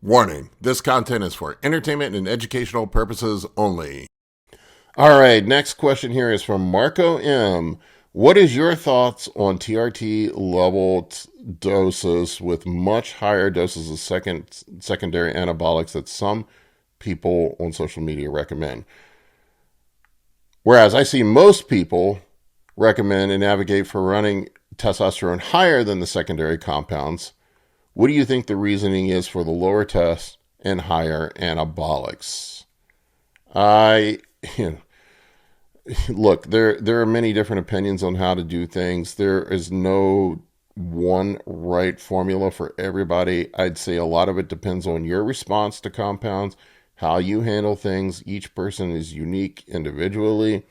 Warning, this content is for entertainment and educational purposes only. All right, next question here is from Marco M. What is your thoughts on TRT level doses with much higher doses of secondary anabolics that some people on social media recommend? Whereas I see most people recommend and advocate for running testosterone higher than the secondary compounds. What do you think the reasoning is for the lower test and higher anabolics? I, you know, look, there are many different opinions on how to do things. There is no one right formula for everybody. I'd say a lot of it depends on your response to compounds, how you handle things. Each person is unique individually.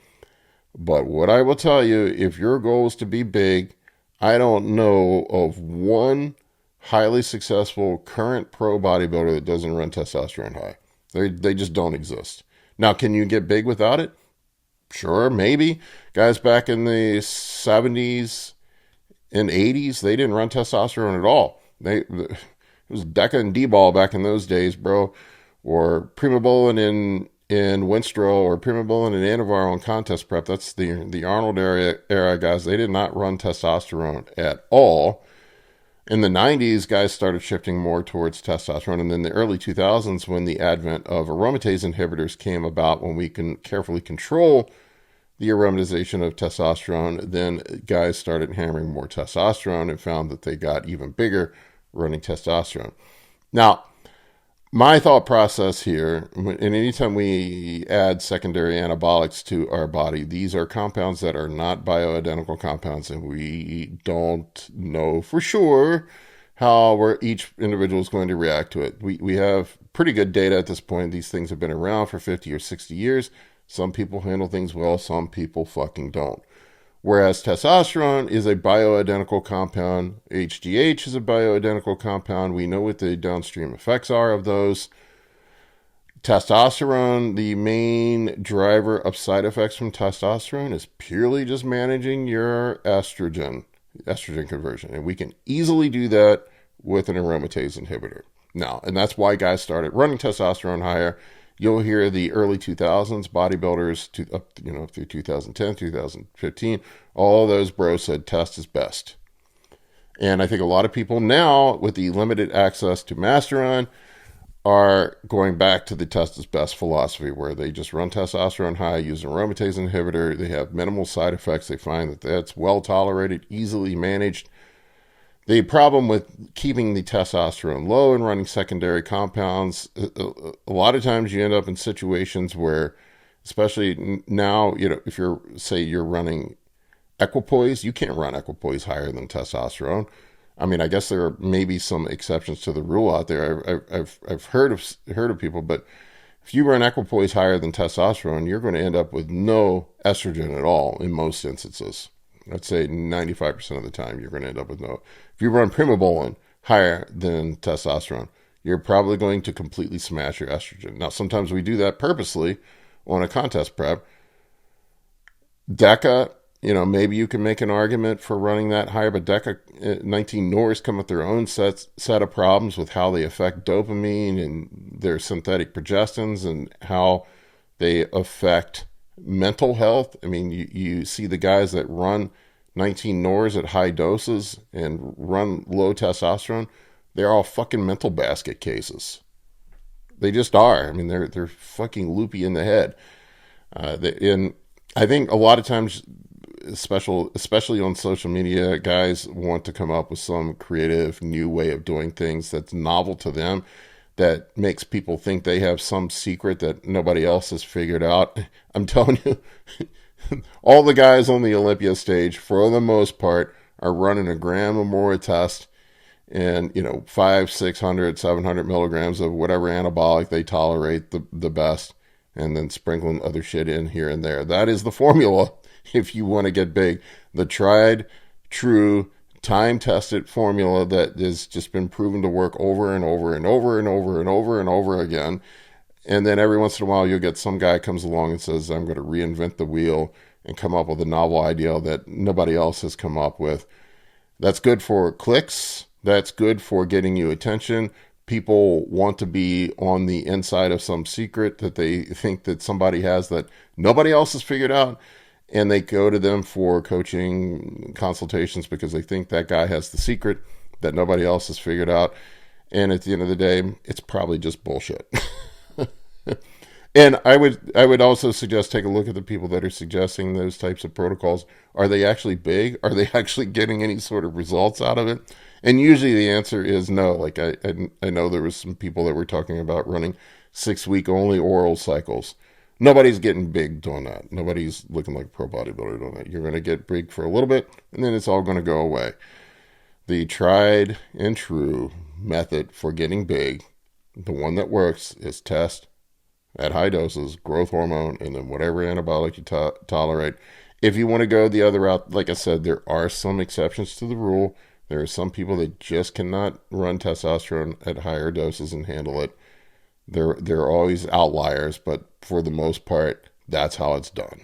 But what I will tell you, if your goal is to be big, I don't know of one highly successful current pro bodybuilder that doesn't run testosterone high. They just don't exist. Now, can you get big without it? Sure, maybe. Guys back in the 70s and 80s, they didn't run testosterone at all. It was Deca and D-ball back in those days, bro. Or Primobolan in Winstrol, or Primobolan and Anavar on contest prep. That's the Arnold era guys. They did not run testosterone at all. In the 90s, guys started shifting more towards testosterone. And then the early 2000s, when the advent of aromatase inhibitors came about, when we can carefully control the aromatization of testosterone, then guys started hammering more testosterone and found that they got even bigger running testosterone. Now, my thought process here, and anytime we add secondary anabolics to our body, these are compounds that are not bioidentical compounds, and we don't know for sure how each individual is going to react to it. We have pretty good data at this point. These things have been around for 50 or 60 years. Some people handle things well, some people fucking don't. Whereas testosterone is a bioidentical compound, HGH is a bioidentical compound. We know what the downstream effects are of those. Testosterone, the main driver of side effects from testosterone is purely just managing your estrogen conversion. And we can easily do that with an aromatase inhibitor. Now, and that's why guys started running testosterone higher. You'll hear the early 2000s bodybuilders, up through 2010, 2015, all those bros said test is best. And I think a lot of people now, with the limited access to Masteron, are going back to the test is best philosophy, where they just run testosterone high, use an aromatase inhibitor. They have minimal side effects. They find that that's well tolerated, easily managed. The problem with keeping the testosterone low and running secondary compounds, a lot of times you end up in situations where, especially now, if you're running Equipoise, you can't run Equipoise higher than testosterone. I mean, I guess there are maybe some exceptions to the rule out there. I've heard of people, but if you run Equipoise higher than testosterone, you're going to end up with no estrogen at all in most instances. I'd say 95% of the time you're going to end up with no. If you run Primobolan higher than testosterone, you're probably going to completely smash your estrogen. Now, sometimes we do that purposely on a contest prep. Deca, maybe you can make an argument for running that higher, but Deca 19 Nors come with their own set of problems with how they affect dopamine and their synthetic progestins and how they affect mental health. I mean, you see the guys that run 19 Nors at high doses and run low testosterone, they're all fucking mental basket cases. They just are. I mean, they're fucking loopy in the head. And I think a lot of times, especially on social media, guys want to come up with some creative new way of doing things that's novel to them, that makes people think they have some secret that nobody else has figured out. I'm telling you, all the guys on the Olympia stage, for the most part, are running a gram or more a test and, 500, 600, 700 milligrams of whatever anabolic they tolerate the best, and then sprinkling other shit in here and there. That is the formula if you want to get big. The tried, true, time-tested formula that has just been proven to work over and over and over and over and over and over again. And then every once in a while, you'll get some guy comes along and says, I'm going to reinvent the wheel and come up with a novel idea that nobody else has come up with. That's good for clicks. That's good for getting you attention. People want to be on the inside of some secret that they think that somebody has that nobody else has figured out. And they go to them for coaching consultations because they think that guy has the secret that nobody else has figured out. And at the end of the day, it's probably just bullshit. And I would also suggest take a look at the people that are suggesting those types of protocols. Are they actually big? Are they actually getting any sort of results out of it? And usually the answer is no. Like I know there was some people that were talking about running 6-week only oral cycles. Nobody's getting big doing that. Nobody's looking like a pro bodybuilder doing that. You're going to get big for a little bit, and then it's all going to go away. The tried and true method for getting big, the one that works, is test at high doses, growth hormone, and then whatever anabolic you tolerate. If you want to go the other route, like I said, there are some exceptions to the rule. There are some people that just cannot run testosterone at higher doses and handle it. There are always outliers, but for the most part, that's how it's done.